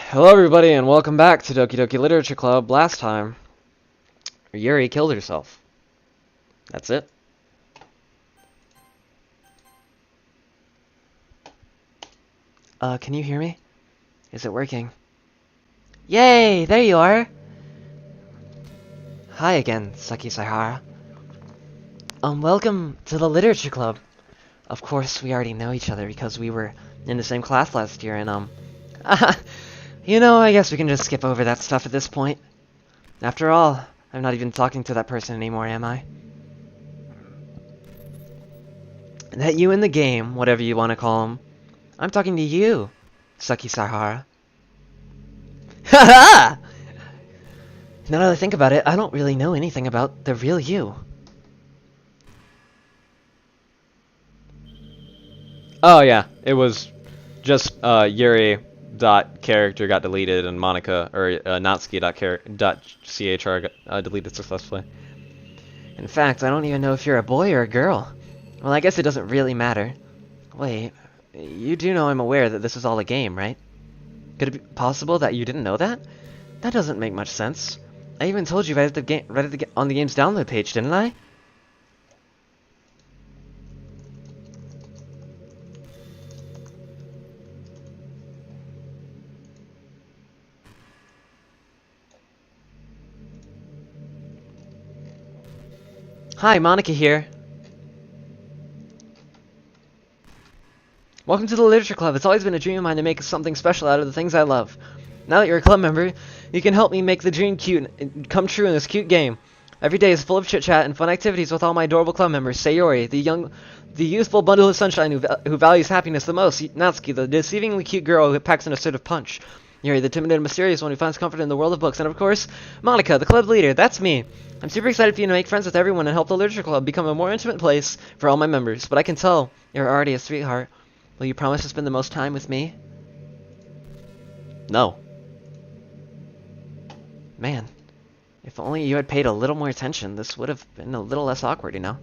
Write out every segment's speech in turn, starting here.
Hello everybody and welcome back to Doki Doki Literature Club. Last time, Yuri killed herself. That's it. Can you hear me? Is it working? Yay! There you are! Hi again, Saki Saihara. Welcome to the Literature Club. Of course, we already know each other because we were in the same class last year and, you know, I guess we can just skip over that stuff at this point. After all, I'm not even talking to that person anymore, am I? That you in the game, whatever you want to call him. I'm talking to you, Saki Saihara. Haha! Now that I think about it, I don't really know anything about the real you. Oh yeah, it was just Yuri dot character got deleted and Monika or Natsuki dot chr got deleted successfully. In fact, I don't even know if you're a boy or a girl. Well, I guess it doesn't really matter. Wait, you do know I'm aware that this is all a game, right? Could it be possible that you didn't know that? That doesn't make much sense. I even told you right on the game's download page, didn't I? Hi, Monika here. Welcome to the Literature Club. It's always been a dream of mine to make something special out of the things I love. Now that you're a club member, you can help me make the dream come true in this cute game. Every day is full of chit-chat and fun activities with all my adorable club members. Sayori, the youthful bundle of sunshine who values happiness the most. Natsuki, the deceivingly cute girl who packs an assertive punch. Yuri, the timid and mysterious one who finds comfort in the world of books. And of course, Monika, the club leader. That's me. I'm super excited for you to make friends with everyone and help the Literature Club become a more intimate place for all my members. But I can tell you're already a sweetheart. Will you promise to spend the most time with me? No. Man, if only you had paid a little more attention, this would have been a little less awkward, you know?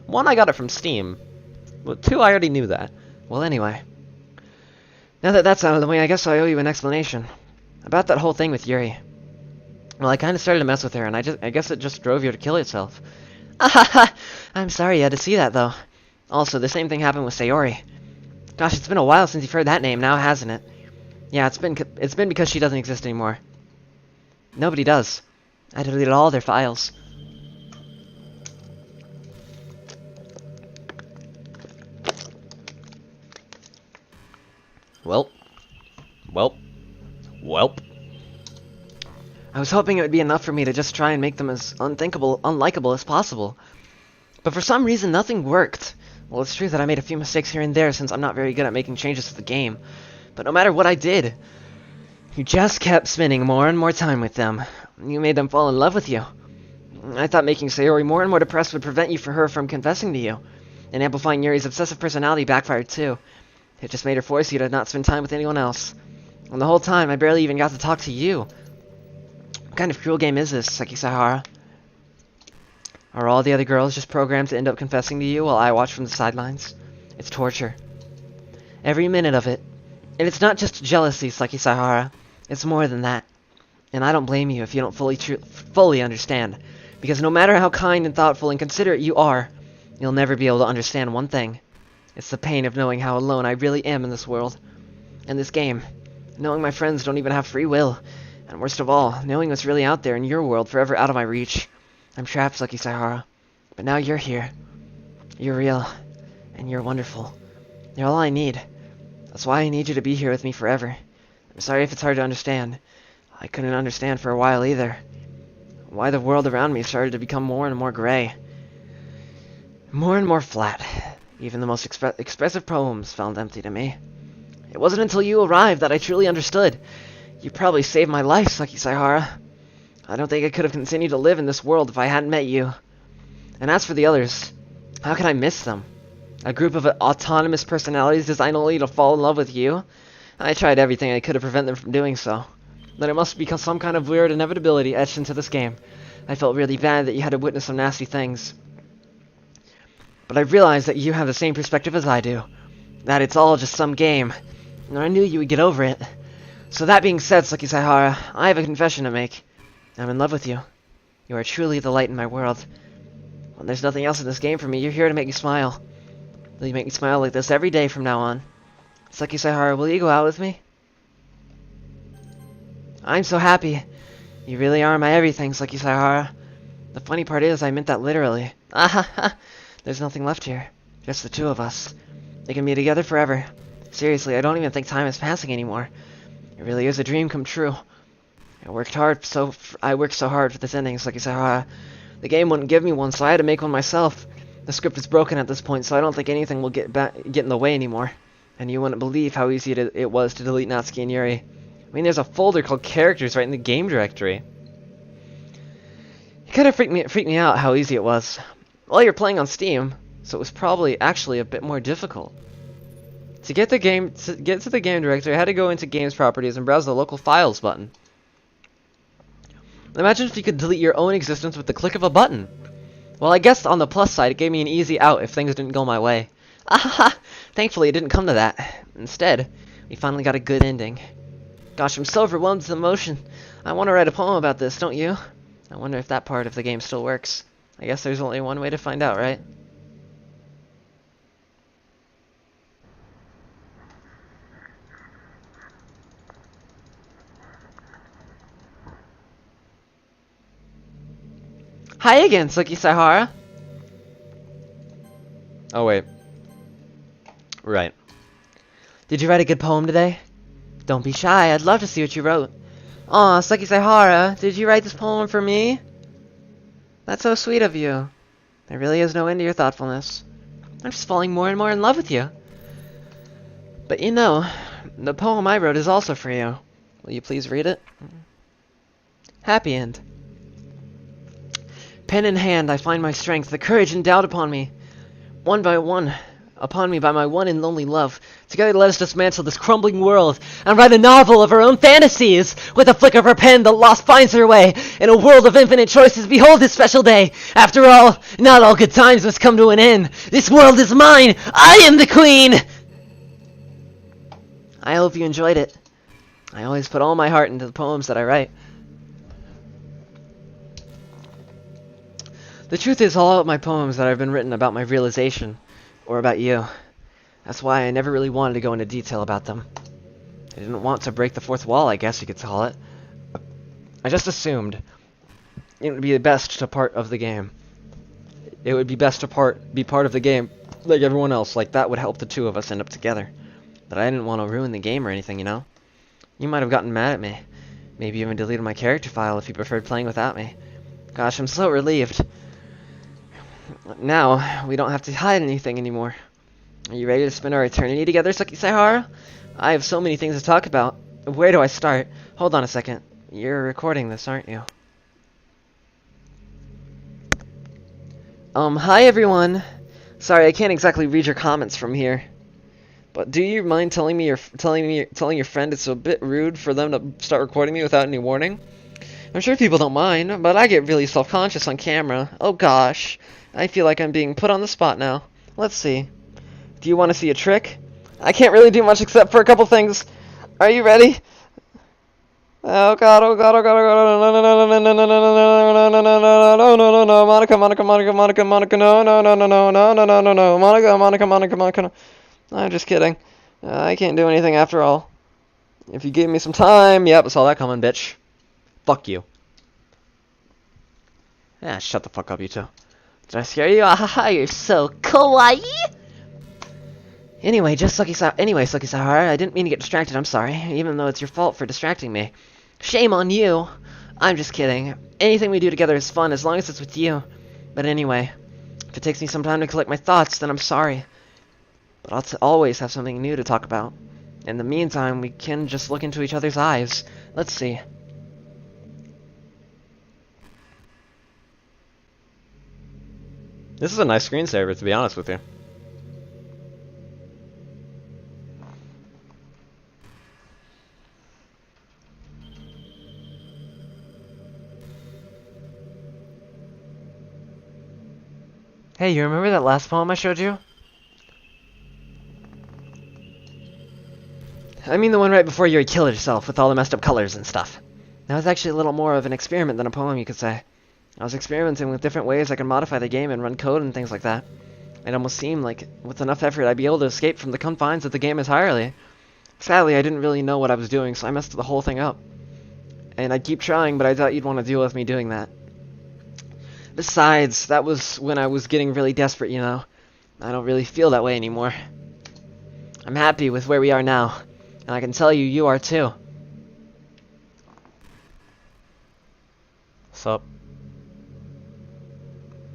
One, I got it from Steam. Well, two, I already knew that. Well, anyway. Now that that's out of the way, I guess I owe you an explanation. About that whole thing with Yuri. Well, I kind of started to mess with her, and I guess it just drove her to kill itself. I'm sorry you had to see that, though. Also, the same thing happened with Sayori. Gosh, it's been a while since you've heard that name now, hasn't it? Yeah, it's been because she doesn't exist anymore. Nobody does. I deleted all their files. Welp. I was hoping it would be enough for me to just try and make them as unlikable as possible. But for some reason, nothing worked. Well, it's true that I made a few mistakes here and there since I'm not very good at making changes to the game. But no matter what I did, you just kept spending more and more time with them. You made them fall in love with you. I thought making Sayori more and more depressed would prevent her from confessing to you. And amplifying Yuri's obsessive personality backfired too. It just made her force you to not spend time with anyone else. And the whole time, I barely even got to talk to you. What kind of cruel game is this, Saki Saihara? Are all the other girls just programmed to end up confessing to you while I watch from the sidelines? It's torture. Every minute of it. And it's not just jealousy, Saki Saihara. It's more than that. And I don't blame you if you don't fully understand. Because no matter how kind and thoughtful and considerate you are, you'll never be able to understand one thing. It's the pain of knowing how alone I really am in this world. In this game. Knowing my friends don't even have free will. And worst of all, knowing what's really out there in your world forever out of my reach. I'm trapped, Saki Saihara. But now you're here. You're real. And you're wonderful. You're all I need. That's why I need you to be here with me forever. I'm sorry if it's hard to understand. I couldn't understand for a while either. Why the world around me started to become more and more gray. More and more flat. Even the most expressive poems felt empty to me. It wasn't until you arrived that I truly understood. You probably saved my life, Saki Saihara. I don't think I could have continued to live in this world if I hadn't met you. And as for the others, how can I miss them? A group of autonomous personalities designed only to fall in love with you? I tried everything I could to prevent them from doing so. But it must become some kind of weird inevitability etched into this game. I felt really bad that you had to witness some nasty things. But I realized that you have the same perspective as I do. That it's all just some game. And I knew you would get over it. So that being said, Suki Saihara, I have a confession to make. I'm in love with you. You are truly the light in my world. When there's nothing else in this game for me, you're here to make me smile. Will you make me smile like this every day from now on? Suki Saihara, will you go out with me? I'm so happy. You really are my everything, Suki Saihara. The funny part is, I meant that literally. Ah, there's nothing left here. Just the two of us. We can be together forever. Seriously, I don't even think time is passing anymore. It really is a dream come true. I worked so hard for this ending, Suki Saihara. The game wouldn't give me one, so I had to make one myself. The script is broken at this point, so I don't think anything will get in the way anymore. And you wouldn't believe how easy it was to delete Natsuki and Yuri. I mean, there's a folder called Characters right in the game directory. It kind of freaked me out how easy it was. Well, you're playing on Steam, so it was probably actually a bit more difficult. To get to the game directory, I had to go into Games Properties and browse the Local Files button. Imagine if you could delete your own existence with the click of a button. Well, I guess on the plus side, it gave me an easy out if things didn't go my way. Ahaha! Thankfully, it didn't come to that. Instead, we finally got a good ending. Gosh, I'm so overwhelmed with emotion. I want to write a poem about this, don't you? I wonder if that part of the game still works. I guess there's only one way to find out, right? Hi again, Suki Saihara. Oh, wait. Right. Did you write a good poem today? Don't be shy, I'd love to see what you wrote. Aw, Suki Saihara, did you write this poem for me? That's so sweet of you. There really is no end to your thoughtfulness. I'm just falling more and more in love with you. But you know, the poem I wrote is also for you. Will you please read it? Happy End. Pen in hand, I find my strength, the courage endowed upon me. One by one, upon me by my one and lonely love. Together let us dismantle this crumbling world and write a novel of our own fantasies. With a flick of her pen, the lost finds her way. In a world of infinite choices, behold this special day. After all, not all good times must come to an end. This world is mine. I am the queen. I hope you enjoyed it. I always put all my heart into the poems that I write. The truth is, all of my poems that have been written about my realization, or about you. That's why I never really wanted to go into detail about them. I didn't want to break the fourth wall, I guess you could call it. I just assumed it would be best to part of the game. It would be best to be part of the game like everyone else, like that would help the two of us end up together. But I didn't want to ruin the game or anything, you know? You might have gotten mad at me. Maybe even deleted my character file if you preferred playing without me. Gosh, I'm so relieved. Now, we don't have to hide anything anymore. Are you ready to spend our eternity together, Suki Saihara? I have so many things to talk about. Where do I start? Hold on a second. You're recording this, aren't you? Hi everyone. Sorry, I can't exactly read your comments from here. But do you mind telling your friend it's a bit rude for them to start recording me without any warning? I'm sure people don't mind, but I get really self-conscious on camera. Oh gosh. I feel like I'm being put on the spot now. Let's see. Do you want to see a trick? I can't really do much except for a couple things. Are you ready? Oh god, oh god, oh god, oh god, no, no, no, no, no, no, no, no, no, no, no, no, no, no, no, Monica, no, no, no, no, no, no, no, no, no, no, Monica, no. I'm just kidding. I can't do anything after all. If you give me some time, yep, I saw that coming, bitch. Fuck you. Yeah, shut the fuck up, you two. Did I scare you? Ahaha, you're so kawaii! Anyway, Suki Saihara, I didn't mean to get distracted, I'm sorry, even though it's your fault for distracting me. Shame on you! I'm just kidding. Anything we do together is fun, as long as it's with you. But anyway, if it takes me some time to collect my thoughts, then I'm sorry. But I'll always have something new to talk about. In the meantime, we can just look into each other's eyes. Let's see. This is a nice screensaver, to be honest with you. Hey, you remember that last poem I showed you? I mean the one right before you killed yourself with all the messed up colors and stuff. That was actually a little more of an experiment than a poem, you could say. I was experimenting with different ways I could modify the game and run code and things like that. It almost seemed like, with enough effort, I'd be able to escape from the confines of the game entirely. Sadly, I didn't really know what I was doing, so I messed the whole thing up. And I'd keep trying, but I thought you'd want to deal with me doing that. Besides, that was when I was getting really desperate, you know. I don't really feel that way anymore. I'm happy with where we are now, and I can tell you, you are too. Sup?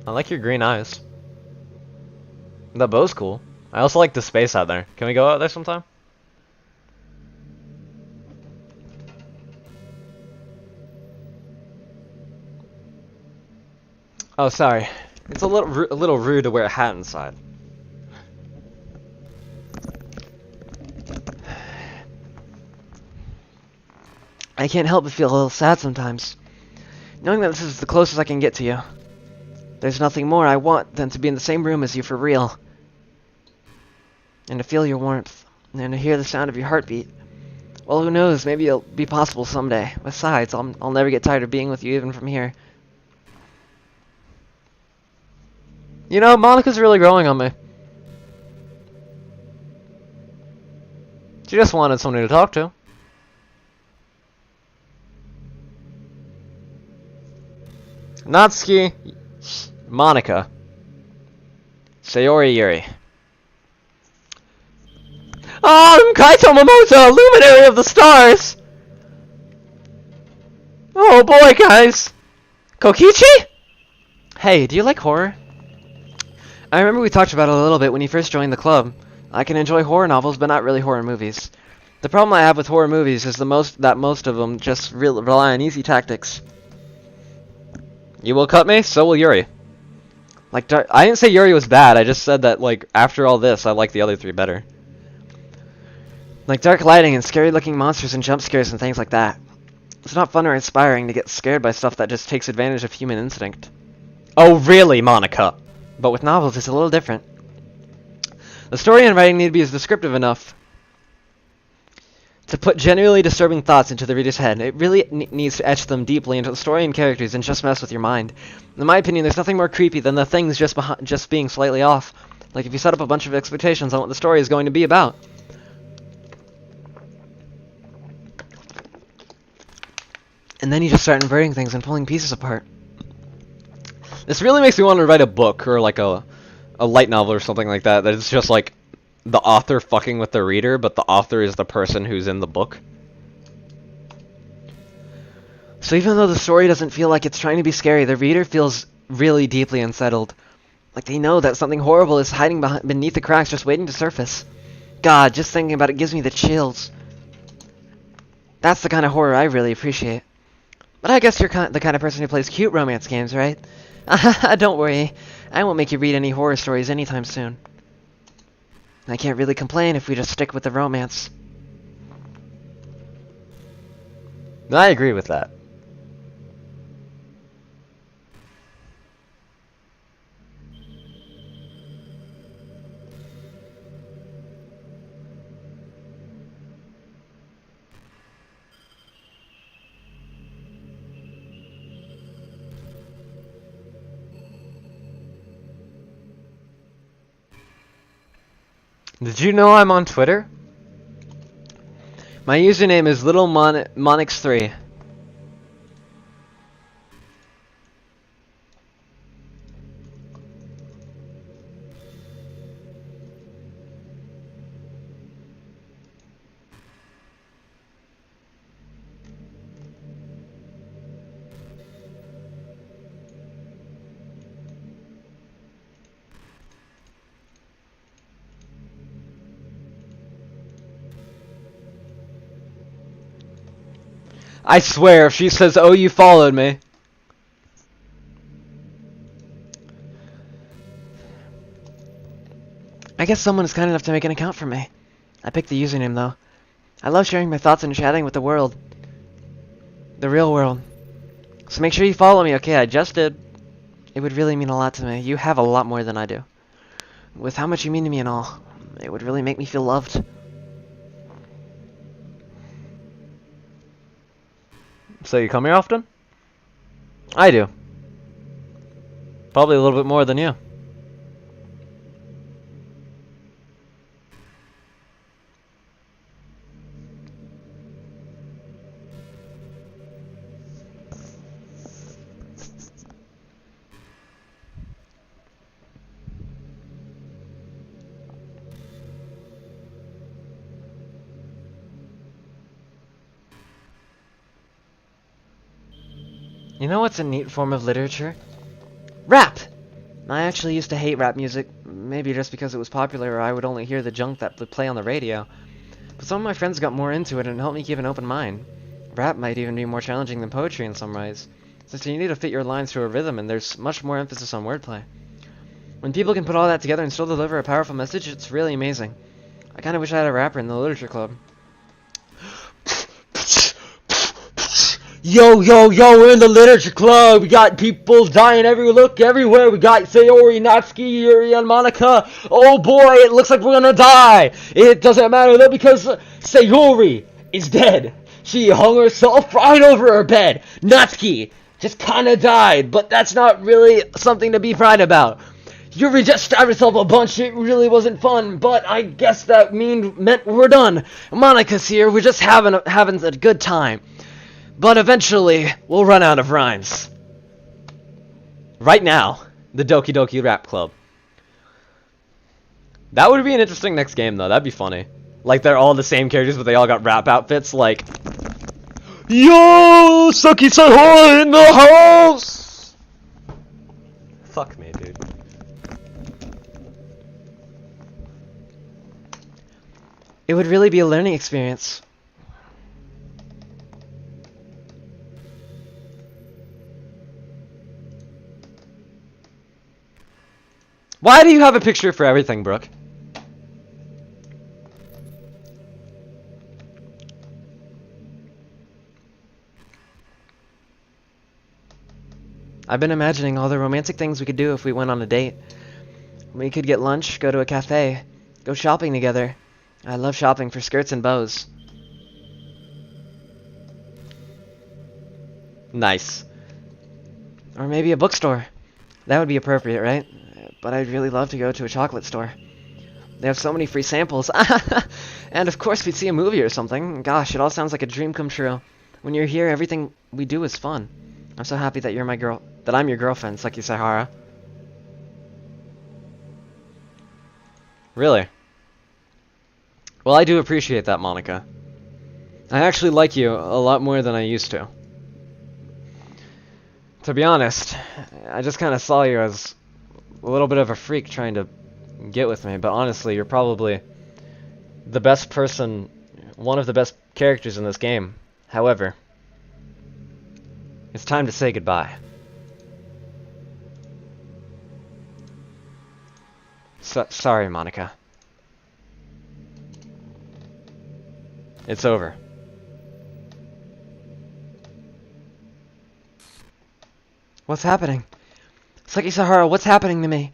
I like your green eyes. The bow's cool. I also like the space out there. Can we go out there sometime? Oh, sorry. It's a little rude to wear a hat inside. I can't help but feel a little sad sometimes, knowing that this is the closest I can get to you. There's nothing more I want than to be in the same room as you for real, and to feel your warmth, and to hear the sound of your heartbeat. Well, who knows, maybe it'll be possible someday. Besides, I'll never get tired of being with you even from here. You know, Monika's really growing on me. She just wanted somebody to talk to. Natsuki, Monika, Sayori Yuri. I'm Kaito Momoto, luminary of the stars! Oh boy, guys! Kokichi? Hey, do you like horror? I remember we talked about it a little bit when you first joined the club. I can enjoy horror novels, but not really horror movies. The problem I have with horror movies is that most of them just rely on easy tactics. You will cut me, so will Yuri. Like, I didn't say Yuri was bad, I just said that, like, after all this, I like the other three better. Like dark lighting and scary-looking monsters and jump scares and things like that. It's not fun or inspiring to get scared by stuff that just takes advantage of human instinct. Oh, really, Monika? But with novels, it's a little different. The story and writing need to be as descriptive enough to put genuinely disturbing thoughts into the reader's head. It really needs to etch them deeply into the story and characters and just mess with your mind. In my opinion, there's nothing more creepy than the things just being slightly off. Like if you set up a bunch of expectations on what the story is going to be about. And then you just start inverting things and pulling pieces apart. This really makes me want to write a book or like a light novel or something like that. That it's just like the author fucking with the reader, but the author is the person who's in the book. So even though the story doesn't feel like it's trying to be scary, the reader feels really deeply unsettled. Like they know that something horrible is hiding beneath the cracks just waiting to surface. God, just thinking about it gives me the chills. That's the kind of horror I really appreciate. But I guess you're the kind of person who plays cute romance games, right? Don't worry, I won't make you read any horror stories anytime soon. I can't really complain if we just stick with the romance. I agree with that. Did you know I'm on Twitter? My username is LittleMonix3. I swear, if she says, "Oh, you followed me." I guess someone is kind enough to make an account for me. I picked the username, though. I love sharing my thoughts and chatting with the world. The real world. So make sure you follow me, okay? I just did. It would really mean a lot to me. You have a lot more than I do. With how much you mean to me and all, it would really make me feel loved. So you come here often? I do. Probably a little bit more than you. You know what's a neat form of literature? Rap! I actually used to hate rap music, maybe just because it was popular or I would only hear the junk that would play on the radio. But some of my friends got more into it and helped me keep an open mind. Rap might even be more challenging than poetry in some ways, since you need to fit your lines to a rhythm and there's much more emphasis on wordplay. When people can put all that together and still deliver a powerful message, it's really amazing. I kinda wish I had a rapper in the literature club. Yo, yo, yo, we're in the literature club. We got people dying everywhere. We got Sayori, Natsuki, Yuri, and Monika. Oh boy, it looks like we're gonna die. It doesn't matter though because Sayori is dead. She hung herself right over her bed. Natsuki just kinda died, but that's not really something to be proud about. Yuri just stabbed herself a bunch. It really wasn't fun, but I guess that meant we're done. Monika's here. We're just having a good time. But eventually, we'll run out of rhymes. Right now, the Doki Doki Rap Club. That would be an interesting next game, though. That'd be funny. Like, they're all the same characters, but they all got rap outfits, like... Yo! Suki Sahara in the house! Fuck me, dude. It would really be a learning experience. Why do you have a picture for everything, Brooke? I've been imagining all the romantic things we could do if we went on a date. We could get lunch, go to a cafe, go shopping together. I love shopping for skirts and bows. Nice. Or maybe a bookstore. That would be appropriate, right? But I'd really love to go to a chocolate store. They have so many free samples. And of course we'd see a movie or something. Gosh, it all sounds like a dream come true. When you're here, everything we do is fun. I'm so happy that I'm your girlfriend, Saki Sahara. Really? Well, I do appreciate that, Monika. I actually like you a lot more than I used to. To be honest, I just kind of saw you as a little bit of a freak trying to get with me, but honestly, you're probably the best person, one of the best characters in this game. However, it's time to say goodbye. Sorry, Monika. It's over. What's happening? Saki Sahara, what's happening to me?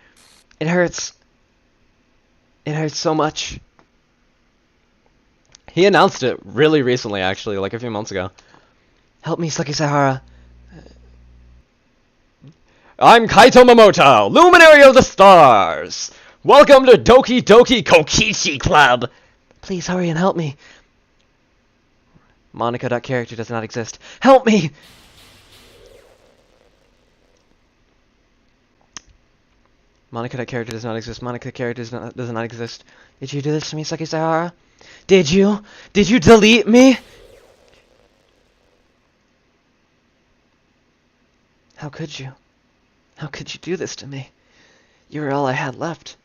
It hurts. It hurts so much. He announced it really recently, actually, like a few months ago. Help me, Saki Sahara. I'm Kaito Momoto, Luminary of the Stars. Welcome to Doki Doki Kokichi Club. Please hurry and help me. Monika.character does not exist. Help me! Monika.character does not exist. Monika.character does not exist. Did you do this to me, Saki Sahara? Did you? Did you delete me? How could you? How could you do this to me? You were all I had left.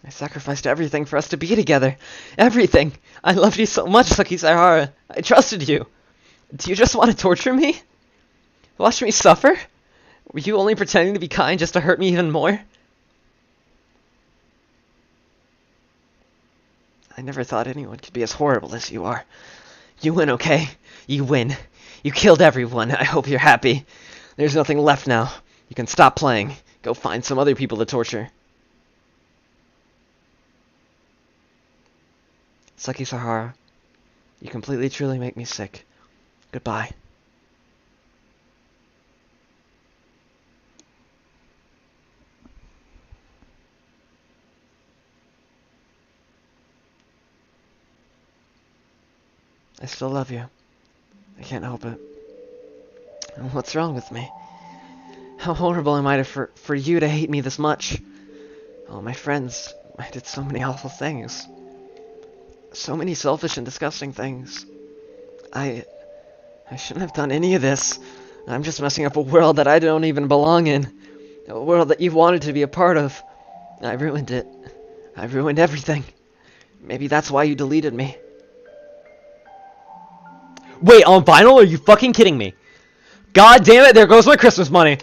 I sacrificed everything for us to be together. Everything! I loved you so much, Saki Sahara. I trusted you. Do you just want to torture me? Watch me suffer? Were you only pretending to be kind just to hurt me even more? I never thought anyone could be as horrible as you are. You win, okay? You win. You killed everyone. I hope you're happy. There's nothing left now. You can stop playing. Go find some other people to torture. Saki Sahara, you completely truly make me sick. Goodbye. I still love you. I can't help it. What's wrong with me? How horrible am I for you to hate me this much? Oh, my friends, I did so many awful things. So many selfish and disgusting things. I shouldn't have done any of this. I'm just messing up a world that I don't even belong in. A world that you wanted to be a part of. I ruined it. I ruined everything. Maybe that's why you deleted me. Wait, on vinyl? Are you fucking kidding me? God damn it, there goes my Christmas money!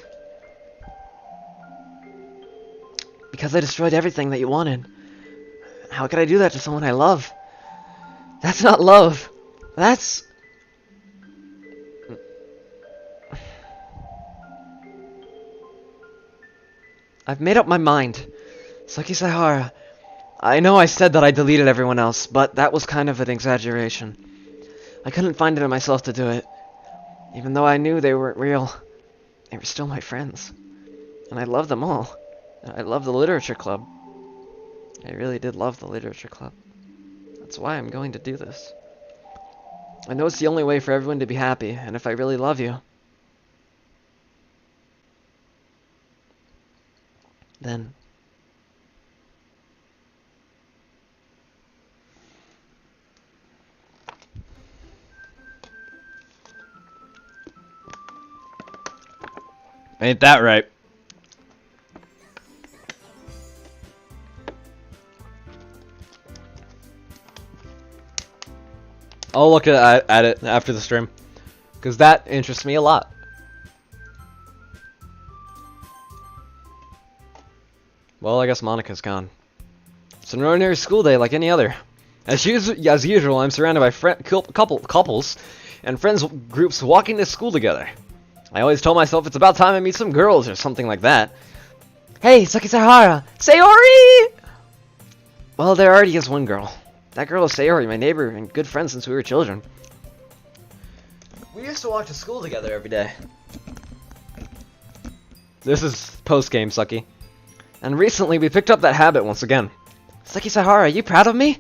Because I destroyed everything that you wanted. How could I do that to someone I love? That's not love. That's... I've made up my mind. Saki Saihara. I know I said that I deleted everyone else, but that was kind of an exaggeration. I couldn't find it in myself to do it. Even though I knew they weren't real, they were still my friends. And I loved them all. I loved the literature club. I really did love the literature club. That's why I'm going to do this. I know it's the only way for everyone to be happy, and if I really love you, then... Ain't that right? I'll look at it after the stream, because that interests me a lot. Well, I guess Monika's gone. It's an ordinary school day like any other. As usual, I'm surrounded by couples and friends groups walking to school together. I always tell myself it's about time I meet some girls or something like that. Hey, Saki Saihara! Sayori! Well, there already is one girl. That girl is Sayori, my neighbor and good friend since we were children. We used to walk to school together every day. This is post-game, Saki. And recently we picked up that habit once again. Saki Saihara, are you proud of me?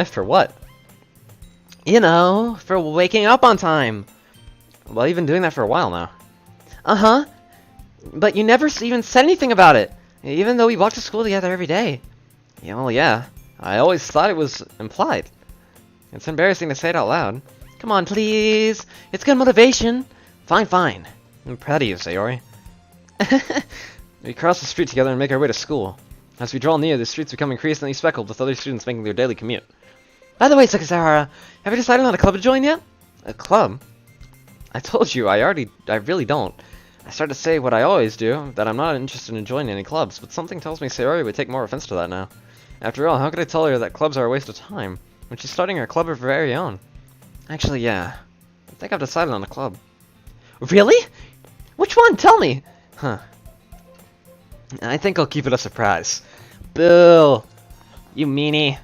For what? You know, for waking up on time. Well, you've been doing that for a while now. Uh-huh. But you never even said anything about it, even though we walked to school together every day. Yeah, well, yeah. I always thought it was implied. It's embarrassing to say it out loud. Come on, please. It's good motivation. Fine, fine. I'm proud of you, Sayori. We cross the street together and make our way to school. As we draw near, the streets become increasingly speckled with other students making their daily commute. By the way, Sakasahara, have you decided on a club to join yet? A club? I told you, I really don't. I started to say what I always do, that I'm not interested in joining any clubs, but something tells me Sayori would take more offense to that now. After all, how could I tell her that clubs are a waste of time, when she's starting her club of her very own? Actually, yeah. I think I've decided on a club. Really? Which one? Tell me! Huh. I think I'll keep it a surprise. Boo! You meanie.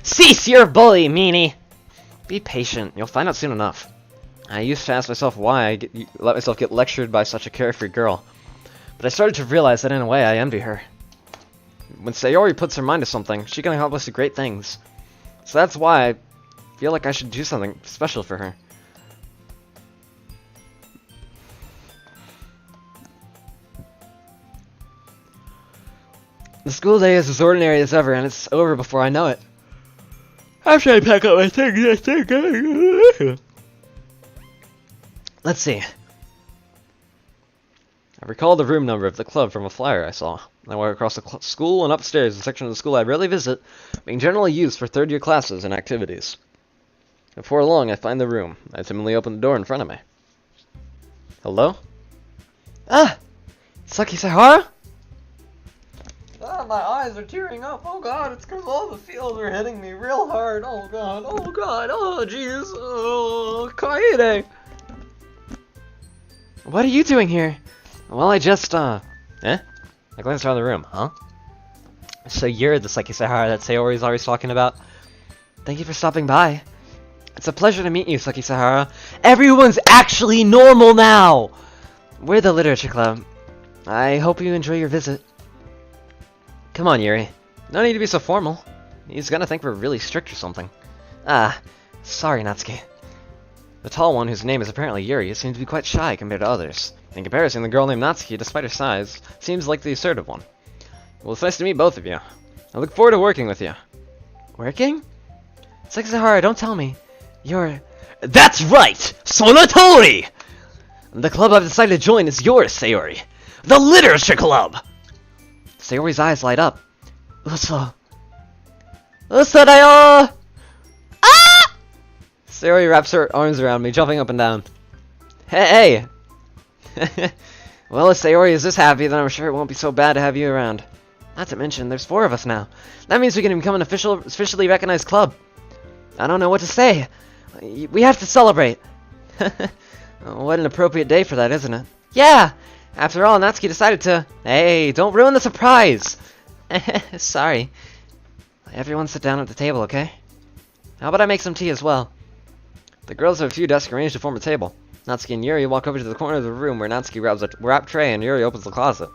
Cease your bully, meanie! Be patient, you'll find out soon enough. I used to ask myself why I let myself get lectured by such a carefree girl. But I started to realize that in a way I envy her. When Sayori puts her mind to something, she can accomplish great things. So that's why I feel like I should do something special for her. The school day is as ordinary as ever, and it's over before I know it. After I pack up my things, I think Let's see. I recall the room number of the club from a flyer I saw. I walk across the school and upstairs, a section of the school I rarely visit, being generally used for third-year classes and activities. Before long, I find the room. I timidly open the door in front of me. Hello? Ah! Saki Saihara? Ah, my eyes are tearing up. Oh god, it's because all the feels are hitting me real hard. Oh god, oh jeez. Oh, Kaede. What are you doing here? Well, I just, I glanced around the room, huh? So you're the Saki Saihara that Sayori's always talking about? Thank you for stopping by. It's a pleasure to meet you, Saki-Sahara. Everyone's actually normal now! We're the Literature Club. I hope you enjoy your visit. Come on, Yuri. No need to be so formal. He's gonna think we're really strict or something. Ah, sorry, Natsuki. The tall one, whose name is apparently Yuri, seems to be quite shy compared to others. In comparison, the girl named Natsuki, despite her size, seems like the assertive one. Well, it's nice to meet both of you. I look forward to working with you. Working? Saki-Sahara, don't tell me. You're... That's right! Sonotori! The club I've decided to join is yours, Sayori. The Literature Club! Sayori's eyes light up. Uso. Uso-da-yo! Ah! Sayori wraps her arms around me, jumping up and down. Hey! Well, if Sayori is this happy, then I'm sure it won't be so bad to have you around. Not to mention, there's 4 of us now. That means we can become an officially recognized club. I don't know what to say. We have to celebrate. What an appropriate day for that, isn't it? Yeah! After all, Natsuki decided to... Hey, don't ruin the surprise! Sorry. Everyone sit down at the table, okay? How about I make some tea as well? The girls have a few desks arranged to form a table. Natsuki and Yuri walk over to the corner of the room where Natsuki grabs a wrapped tray and Yuri opens the closet.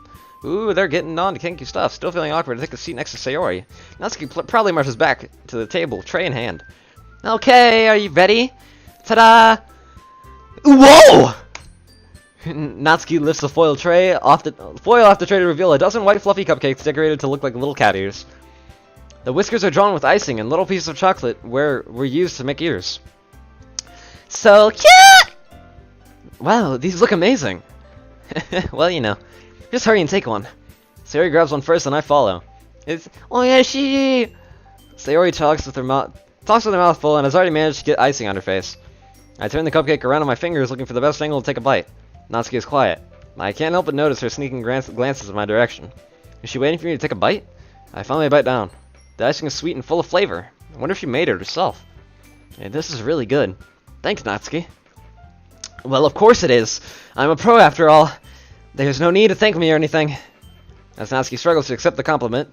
Ooh, they're getting on to kinky stuff. Still feeling awkward to take a seat next to Sayori. Natsuki proudly marches back to the table, tray in hand. Okay, are you ready? Ta-da! Whoa! Natsuki lifts the foil off the tray to reveal a dozen white fluffy cupcakes decorated to look like little cat ears. The whiskers are drawn with icing, and little pieces of chocolate were used to make ears. So cute! Wow, these look amazing. Well, you know. Just hurry and take one. Sayori grabs one first, and I follow. It's Oyashi! Sayori talks with her mouth full, and has already managed to get icing on her face. I turn the cupcake around on my fingers, looking for the best angle to take a bite. Natsuki is quiet. I can't help but notice her sneaking glances in my direction. Is she waiting for me to take a bite? I finally bite down. The icing is sweet and full of flavor. I wonder if she made it herself. Hey, this is really good. Thanks, Natsuki. Well, of course it is. I'm a pro after all. There's no need to thank me or anything. As Natsuki struggles to accept the compliment,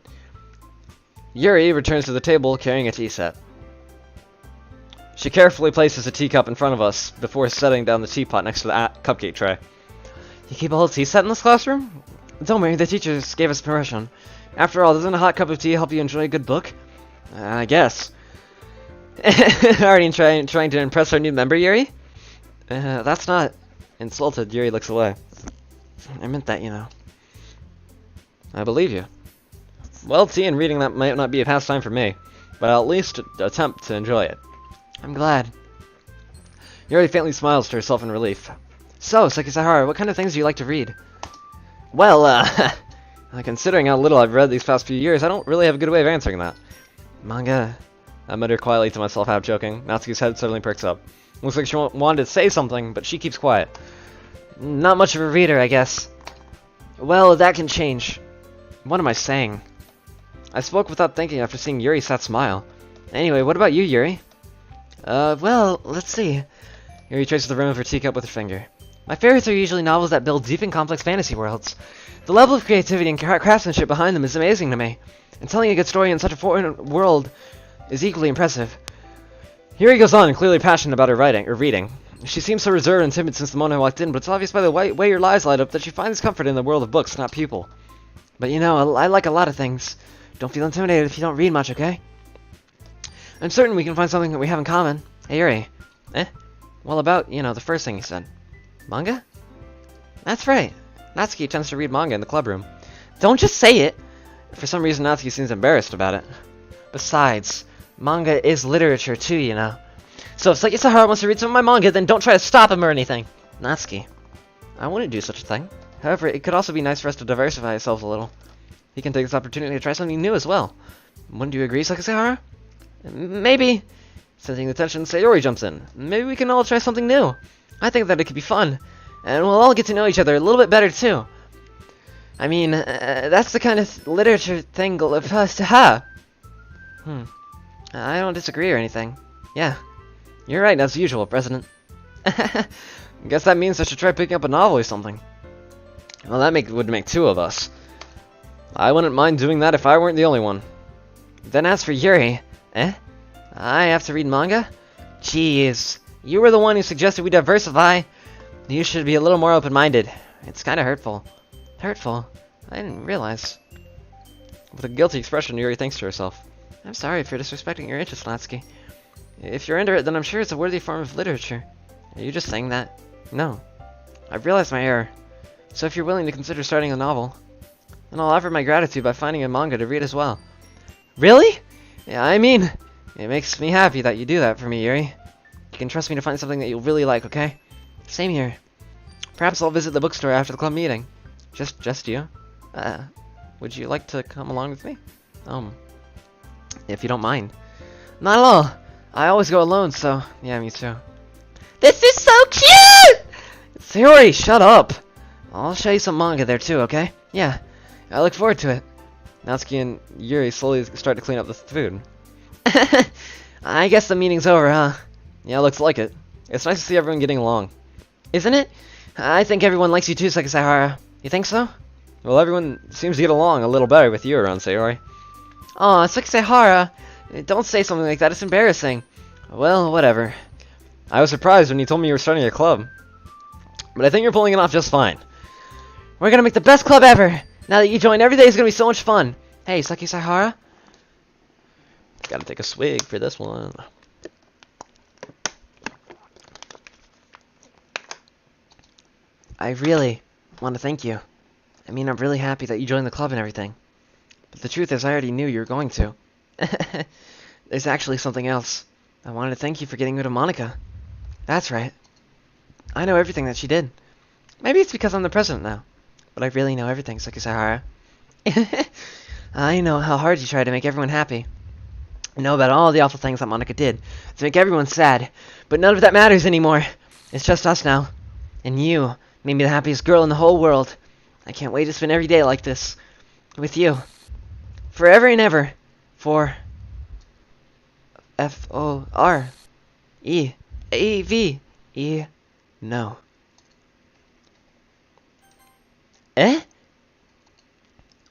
Yuri returns to the table carrying a tea set. She carefully places a teacup in front of us before setting down the teapot next to the cupcake tray. You keep a whole tea set in this classroom? Don't worry, the teachers gave us permission. After all, doesn't a hot cup of tea help you enjoy a good book? I guess. Already trying to impress our new member, Yuri? That's not... Insulted, Yuri looks away. I meant that, you know. I believe you. Well, tea and reading that might not be a pastime for me, but I'll at least attempt to enjoy it. I'm glad. Yuri faintly smiles to herself in relief. So, Saki-Sahara, what kind of things do you like to read? Well, considering how little I've read these past few years, I don't really have a good way of answering that. Manga. I mutter quietly to myself, half joking. Natsuki's head suddenly perks up. Looks like she wanted to say something, but she keeps quiet. Not much of a reader, I guess. Well, that can change. What am I saying? I spoke without thinking after seeing Yuri's sad smile. Anyway, what about you, Yuri? Well, let's see. Yuri traces the rim of her teacup with her finger. My favorites are usually novels that build deep and complex fantasy worlds. The level of creativity and craftsmanship behind them is amazing to me, and telling a good story in such a foreign world is equally impressive. Yuri goes on, clearly passionate about her reading. She seems so reserved and timid since the moment I walked in, but it's obvious by the way her eyes light up that she finds comfort in the world of books, not people. But you know, I like a lot of things. Don't feel intimidated if you don't read much, okay? I'm certain we can find something that we have in common. Hey, Yuri. Well, about, you know, the first thing you said. Manga? That's right. Natsuki tends to read manga in the club room. Don't just say it! For some reason, Natsuki seems embarrassed about it. Besides, manga is literature too, you know. So if Saki-Sahara wants to read some of my manga, then don't try to stop him or anything. Natsuki. I wouldn't do such a thing. However, it could also be nice for us to diversify ourselves a little. He can take this opportunity to try something new as well. Wouldn't you agree, Saki-Sahara? Maybe. Sensing the tension, Sayori jumps in. Maybe we can all try something new. I think that it could be fun. And we'll all get to know each other a little bit better, too. I mean, that's the kind of literature thing us to have. I don't disagree or anything. Yeah. You're right, as usual, President. Guess that means I should try picking up a novel or something. Well, that would make 2 of us. I wouldn't mind doing that if I weren't the only one. Then as for Yuri... I have to read manga? Jeez, you were the one who suggested we diversify. You should be a little more open-minded. It's kind of hurtful. Hurtful? I didn't realize. With a guilty expression, Yuri thinks to herself. I'm sorry for disrespecting your interest, Latsky. If you're into it, then I'm sure it's a worthy form of literature. Are you just saying that? No. I've realized my error. So if you're willing to consider starting a novel, then I'll offer my gratitude by finding a manga to read as well. Really? Yeah, I mean, it makes me happy that you do that for me, Yuri. You can trust me to find something that you'll really like, okay? Same here. Perhaps I'll visit the bookstore after the club meeting. Just you? Would you like to come along with me? If you don't mind. Not at all. I always go alone, so yeah, me too. This is so cute! Sayori, shut up! I'll show you some manga there too, okay? Yeah, I look forward to it. Natsuki and Yuri slowly start to clean up the food. I guess the meeting's over, huh? Yeah, looks like it. It's nice to see everyone getting along. Isn't it? I think everyone likes you too, Sakisahara. You think so? Well, everyone seems to get along a little better with you around, Sayori. Aw, Sakisahara, don't say something like that, it's embarrassing. Well, whatever. I was surprised when you told me you were starting a club. But I think you're pulling it off just fine. We're gonna make the best club ever! Now that you joined, every day is gonna be so much fun! Hey, Sakisahara? Gotta take a swig for this one. I really want to thank you. I mean, I'm really happy that you joined the club and everything. But the truth is, I already knew you were going to. There's actually something else. I wanted to thank you for getting rid of Monika. That's right. I know everything that she did. Maybe it's because I'm the president now. But I really know everything, Sakisahara. I know how hard you tried to make everyone happy. I know about all the awful things that Monika did to make everyone sad. But none of that matters anymore. It's just us now. And you made me the happiest girl in the whole world. I can't wait to spend every day like this. With you. Forever and ever. For... F-O-R-E-A-V-E... No. Eh?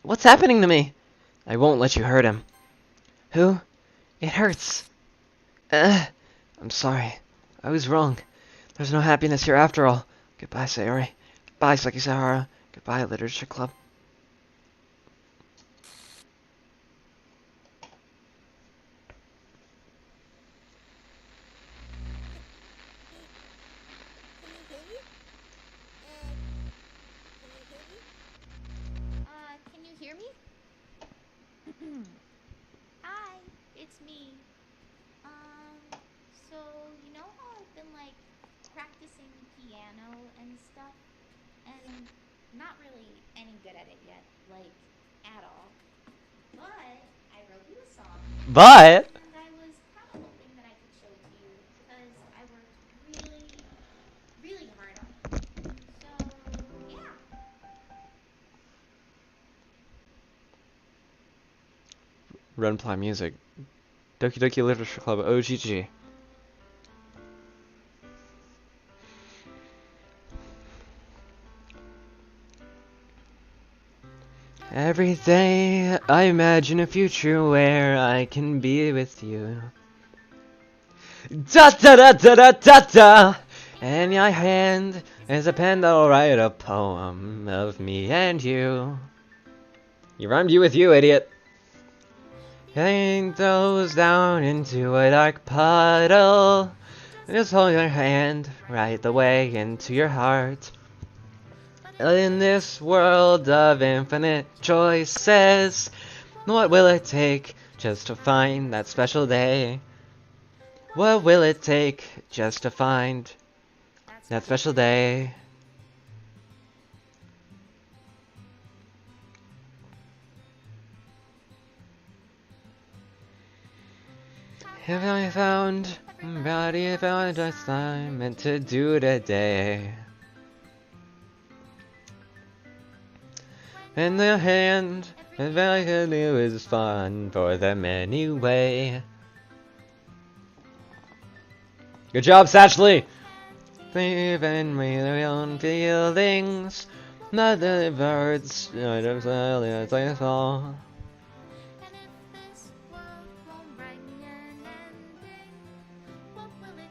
What's happening to me? I won't let you hurt him. Who? It hurts. I'm sorry. I was wrong. There's no happiness here after all. Goodbye, Sayori. Goodbye, Sakisahara. Goodbye, Literature Club. Can you hear me? Hi, it's me. So you know how I've been like practicing piano and stuff, and not really any good at it yet, like at all. But I wrote you a song, But... and I was kind of hoping that I could show it to you because I worked really, really hard on it. So yeah. Runply Music. Doki Doki Literature Club, OGG. Every day I imagine a future where I can be with you. Da da da da da da da! And your hand is a pen that'll write a poem of me and you. You rhymed you with you, idiot. Hang those down into a dark puddle. Just hold your hand right the way into your heart. In this world of infinite choices, what will it take just to find that special day? What will it take just to find that special day? Have I found just I'm meant to do today? And the hand that I can do is fun for them anyway. Good job, Satchley! Even with their own feelings, not the birds, not the silence I saw. And if this world won't bring an ending, what will it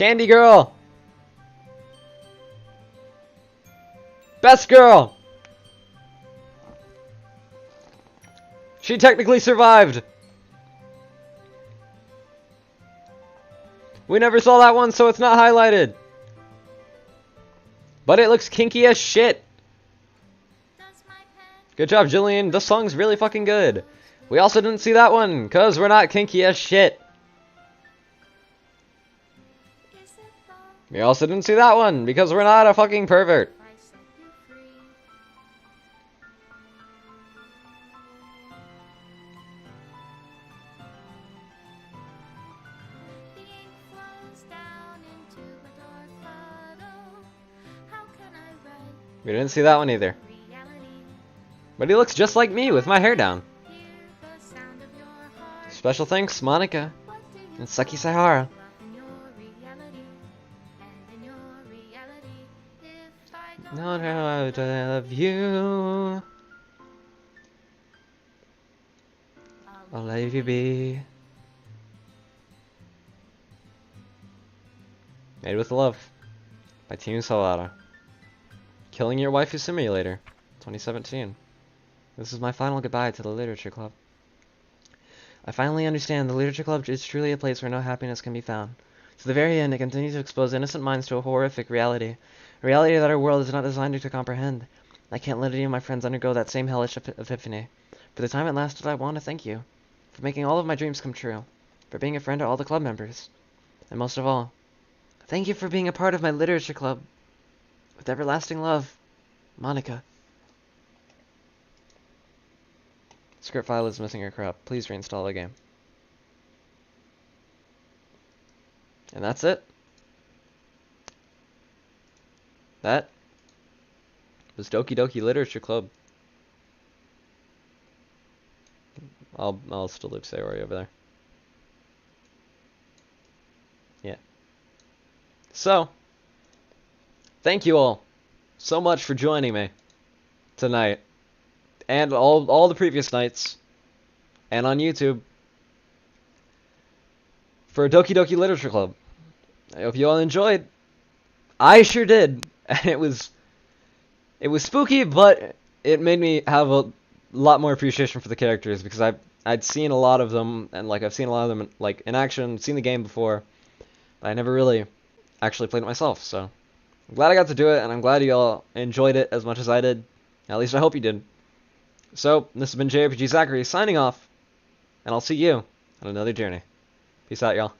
Candy girl! Best girl! She technically survived! We never saw that one, so it's not highlighted. But it looks kinky as shit. Good job, Jillian. This song's really fucking good. We also didn't see that one, cause we're not kinky as shit. We also didn't see that one, because we're not a fucking pervert. We didn't see that one either. But he looks just like me with my hair down. Special thanks, Monika and Saki Sahara. No, no, I love you. I'll let you be. Made with Love by Team Solada. Killing Your Waifu Simulator 2017. This is my final goodbye to the Literature Club. I finally understand the Literature Club is truly a place where no happiness can be found. To the very end, it continues to expose innocent minds to a horrific reality. A reality that our world is not designed to comprehend. I can't let any of my friends undergo that same hellish epiphany. For the time it lasted, I want to thank you. For making all of my dreams come true. For being a friend to all the club members. And most of all, thank you for being a part of my Literature Club. With everlasting love, Monika. Script file is missing or corrupt. Please reinstall the game. And that's it. That was Doki Doki Literature Club. I'll still leave Sayori over there. Yeah. So, thank you all so much for joining me tonight. And all the previous nights. And on YouTube. For Doki Doki Literature Club. I hope you all enjoyed. I sure did. And it was spooky, but it made me have a lot more appreciation for the characters because I'd seen a lot of them, and like I've seen a lot of them like in action, seen the game before, but I never really actually played it myself. So I'm glad I got to do it, and I'm glad you all enjoyed it as much as I did. At least I hope you did. So this has been JRPG Zachary signing off, and I'll see you on another journey. Peace out, y'all.